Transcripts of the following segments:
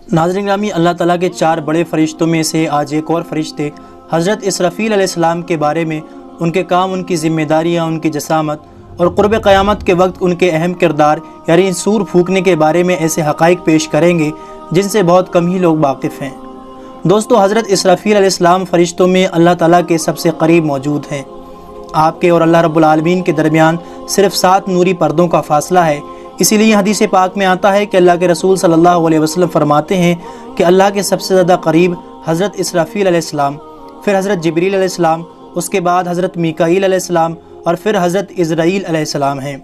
नाज़रीन ग्रामी, अल्लाह ताला के 4 बड़े फ़रिश्तों में से आज एक और फ़रिश्ते हज़रत इसराफ़ील अलैहिस्सलाम के बारे में, उनके काम, उनकी ज़िम्मेदारियाँ, उनकी जसामत और क़ुर्ब क़यामत के वक्त उनके अहम किरदार यानी सूर फूंकने के बारे में ऐसे हक़ाइक़ पेश करेंगे जिनसे बहुत कम ही लोग वाकिफ़ हैं। दोस्तों, हज़रत इसराफ़ील अलैहिस्सलाम फ़रिश्तों में अल्लाह ताला के सबसे करीब मौजूद हैं। आपके और अल्लाह रब्बुल आलमीन के दरमियान सिर्फ़ 7 नूरी पर्दों का फ़ासला है। इसीलिए हदीस पाक में आता है कि अल्लाह के रसूल सल्लल्लाहु अलैहि वसल्लम फरमाते हैं कि अल्लाह के सबसे ज़्यादा करीब हज़रत इसराफ़ील अलैहिस्सलाम, फिर हज़रत जिब्रील अलैहिस्सलाम, उसके बाद हज़रत मीकाईल अलैहिस्सलाम और फिर हज़रत इज़राईल अलैहिस्सलाम हैं।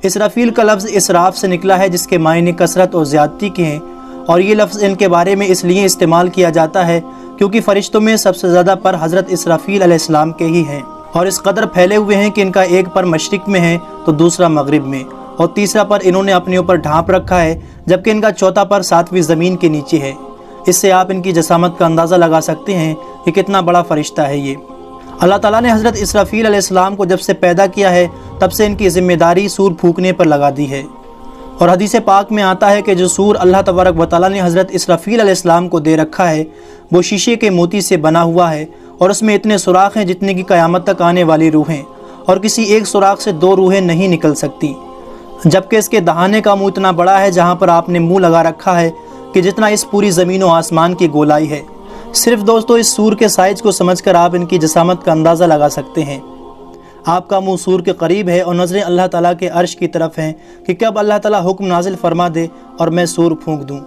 इसराफ़ील का लफ्ज़ इसराफ़ से निकला है जिसके मायने कसरत और ज़्यादती के हैं, और ये लफ्ज़ इनके बारे में इसलिए इस्तेमाल किया जाता है क्योंकि फ़रिश्तों में सबसे ज़्यादा पर हज़रत इसराफ़ील अलैहिस्सलाम के ही हैं, और इस कदर फैले हुए हैं कि इनका एक पर मशरिक़ में है तो दूसरा मगरिब में, और तीसरा पर इन्होंने अपने ऊपर ढांप रखा है, जबकि इनका चौथा पर 7वीं ज़मीन के नीचे है। इससे आप इनकी जसामत का अंदाज़ा लगा सकते हैं कि कितना बड़ा फ़रिश्ता है ये। अल्लाह ताला ने हज़रत इसराफ़ील अलैहिस्सलाम को जब से पैदा किया है तब से इनकी ज़िम्मेदारी सूर फूंकने पर लगा दी है, और हदीस पाक में आता है कि जो सूर अल्लाह तबारक व तआला ने हज़रत इसराफ़ील अलैहिस्सलाम को दे रखा है वो शीशे के मोती से बना हुआ है, और उसमें इतने सुराख हैं जितने की क़यामत तक आने वाली रूहें, और किसी एक सुराख से 2 रूहें नहीं निकल सकती। जबकि इसके दहाने का मुँह इतना बड़ा है जहाँ पर आपने मुँह लगा रखा है कि जितना इस पूरी ज़मीन व आसमान की गोलाई है। सिर्फ़ दोस्तों इस सूर के साइज़ को समझकर आप इनकी जसामत का अंदाज़ा लगा सकते हैं। आपका मुँह सूर के करीब है और नज़रें अल्लाह ताला के अर्श की तरफ हैं कि कब अल्लाह ताला हुक्म नाजिल फरमा दे और मैं सूर फूंक दूँ।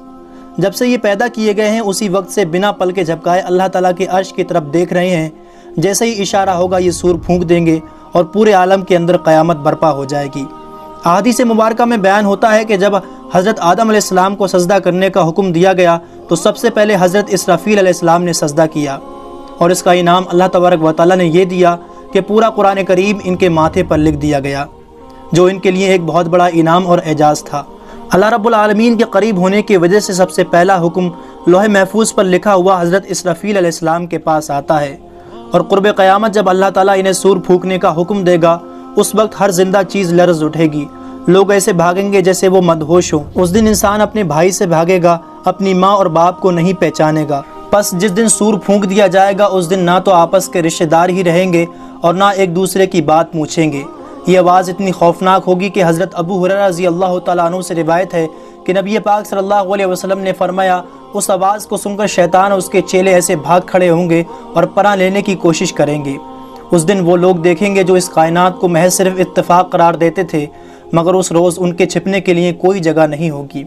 जब से ये पैदा किए गए हैं उसी वक्त से बिना पल के झपकाए अल्लाह ताला के अर्श की तरफ देख रहे हैं। जैसे ही इशारा होगा ये सूर फूंक देंगे और पूरे आलम के अंदर क़यामत बर्पा हो जाएगी। अहादीस मुबारका में बयान होता है कि जब हज़रत आदम अलैहिस्सलाम को सजदा करने का हुक्म दिया गया तो सबसे पहले हज़रत इसराफ़ील अलैहिस्सलाम ने सजदा किया, और इसका इनाम अल्लाह तबारक व तआला ने यह दिया कि पूरा कुरान करीम इनके माथे पर लिख दिया गया, जो इनके लिए एक बहुत बड़ा इनाम और एजाज़ था। अल्लाह रब्बुल आलमीन के करीब होने की वजह से सबसे पहला हुक्म लोहे महफूज पर लिखा हुआ हज़रत इसराफ़ील अलैहिस्सलाम के पास आता है, और क़ुर्ब क़यामत जब अल्लाह ताला इन्हें सूर फूंकने का हुक्म देगा उस वक्त हर जिंदा चीज़ लर्ज़ उठेगी। लोग ऐसे भागेंगे जैसे वो मदहोश हो। उस दिन इंसान अपने भाई से भागेगा, अपनी माँ और बाप को नहीं पहचानेगा। बस जिस दिन सूर फूंक दिया जाएगा उस दिन ना तो आपस के रिश्तेदार ही रहेंगे और ना एक दूसरे की बात पूछेंगे। ये आवाज़ इतनी खौफनाक होगी कि हज़रत अबू हुरैरा रज़ी अल्लाह तआला अन्हु से रिवायत है कि नबी पाक सल्लल्लाहु अलैहि वसल्लम ने फरमाया, उस आवाज़ को सुनकर शैतान और उसके चेले ऐसे भाग खड़े होंगे और पनाह लेने की कोशिश करेंगे। उस दिन वो लोग देखेंगे जो इस कायनात को महज सिर्फ इत्तेफाक करार देते थे, मगर उस रोज़ उनके छिपने के लिए कोई जगह नहीं होगी।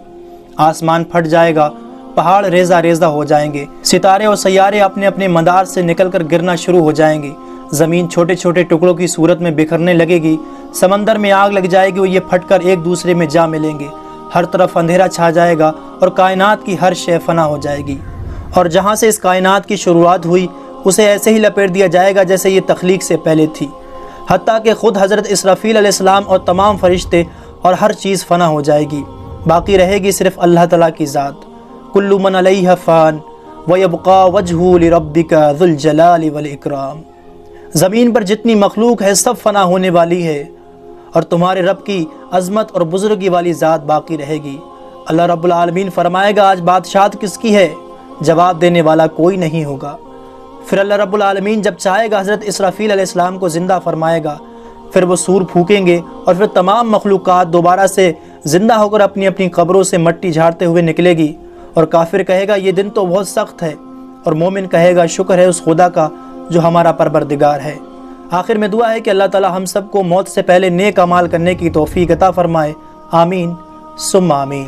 आसमान फट जाएगा, पहाड़ रेजा रेजा हो जाएंगे, सितारे और सैयारे अपने अपने मदार से निकलकर गिरना शुरू हो जाएंगे, ज़मीन छोटे छोटे टुकड़ों की सूरत में बिखरने लगेगी, समंदर में आग लग जाएगी और ये फटकर एक दूसरे में जा मिलेंगे, हर तरफ अंधेरा छा जाएगा और कायनात की हर शय फना हो जाएगी, और जहाँ से इस कायनात की शुरुआत हुई उसे ऐसे ही लपेट दिया जाएगा जैसे ये तख्लीक से पहले थी। हत्ता कि खुद हज़रत इसराफ़ील अलैहिस्सलाम और तमाम फ़रिश्ते और हर चीज़ फ़ना हो जाएगी, बाकी रहेगी सिर्फ़ अल्लाह ताला की ज़ात। कुल्लु मन अलैहा फ़ान व यबक़ा वजहु लिरब्बिका ज़ुल जलाली वल इकराम। ज़मीन पर जितनी मखलूक है सब फ़ना होने वाली है और तुम्हारे रब की अज़मत और बुज़ुर्गी वाली ज़ात बाकी रहेगी। अल्लाह रब्बुल आलमीन फरमाएगा, आज बादशाहत किसकी है? जवाब देने वाला कोई नहीं होगा। फिर अल्लाह रब्बुल आलमीन जब चाहेगा हज़रत इसराफ़ील अलैहिस्सलाम को ज़िंदा फरमाएगा, फिर वो सूर फूकेंगे और फिर तमाम मखलूक़ात दोबारा से ज़िंदा होकर अपनी अपनी कब्रों से मट्टी झाड़ते हुए निकलेगी, और काफिर कहेगा ये दिन तो बहुत सख्त है, और मोमिन कहेगा शुक्र है उस खुदा का जो हमारा परवरदिगार है। आखिर में दुआ है कि अल्लाह ताला हम सब को मौत से पहले नेक अमाल करने की तौफ़ीक़ अता फ़रमाए। आमीन सुम्मा आमीन।